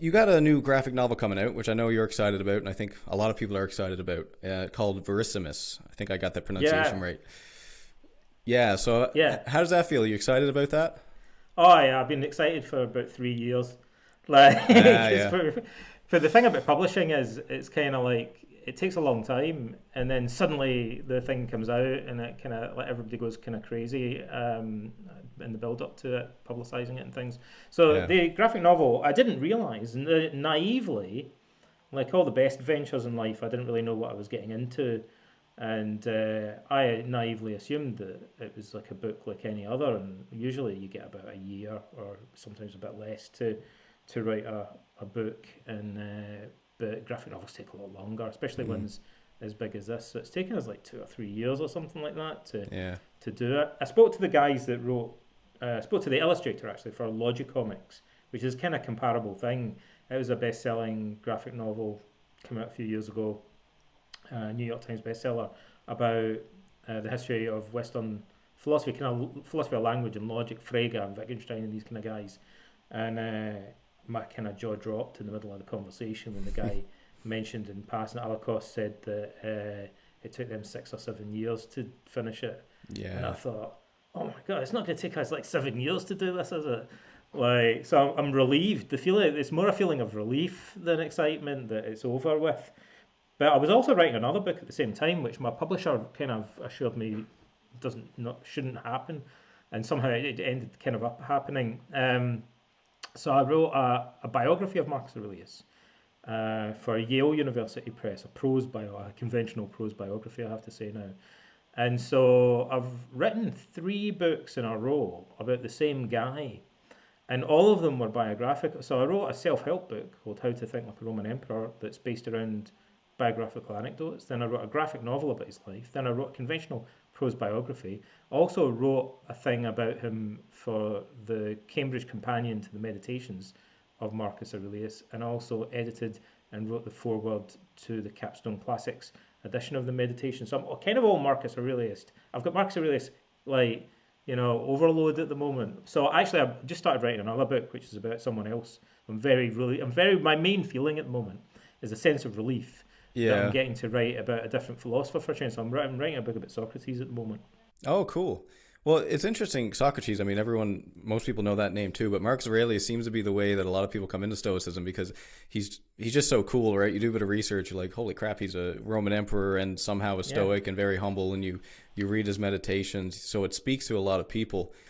You got a new graphic novel coming out, which I know you're excited about, and I think a lot of people are excited about, called Verissimus. I think I got that pronunciation Yeah, right. Yeah, so yeah. how does that feel? Are you excited about that? Oh yeah, I've been excited for about 3 years. Like, Ah, 'cause yeah. for the thing about publishing is it's kind of like it takes a long time, and then suddenly the thing comes out, and it kind of like everybody goes kind of crazy in the build up to it, publicizing it and things. So Yeah. the graphic novel, I didn't realize naively, like all the best ventures in life, I didn't really know what I was getting into. And I naively assumed that it was like a book like any other, and usually you get about a year or sometimes a bit less to write a book, and but graphic novels take a lot longer, especially Mm, ones as big as this. So it's taken us like 2 or 3 years or something like that yeah. to do it. I spoke to the guys that wrote, I spoke to the illustrator actually for Logicomics, which is kind of comparable thing. It was a best-selling graphic novel, came out a few years ago, New York Times bestseller about the history of Western philosophy, kind of philosophy of language and logic, Frege and Wittgenstein and these kind of guys. And my kind of jaw dropped in the middle of the conversation when the guy mentioned in passing that Holocaust said that it took them 6 or 7 years to finish it. And I Yeah. thought, oh my god, it's not going to take us like 7 years to do this, is it? Like, so I'm relieved. The feeling it's more a feeling of relief than excitement that it's over with. But I was also writing another book at the same time, which my publisher kind of assured me doesn't not shouldn't happen, and somehow it ended kind of up happening. So I wrote a biography of Marcus Aurelius for Yale University Press, a conventional prose biography, I have to say now. And so I've written 3 books in a row about the same guy, and all of them were biographical. So I wrote a self-help book called How to Think Like a Roman Emperor that's based around biographical anecdotes. Then I wrote a graphic novel about his life. Then I wrote a conventional prose biography. I also wrote a thing about him for the Cambridge Companion to the Meditations of Marcus Aurelius, and also edited and wrote the foreword to the Capstone Classics edition of the Meditations. So I'm kind of all Marcus Aurelius. I've got Marcus Aurelius like overload at the moment. So actually, I've just started writing another book, which is about someone else. My main feeling at the moment is a sense of relief that I'm Yeah. getting to write about a different philosopher for a change. So I'm writing a book about Socrates at the moment. Oh, cool. Well, it's interesting. Socrates, I mean, most people know that name too, but Marcus Aurelius seems to be the way that a lot of people come into Stoicism because he's just so cool, right? You do a bit of research, you're like, holy crap, he's a Roman emperor and somehow a Yeah, Stoic and very humble, and you read his meditations, so it speaks to a lot of people.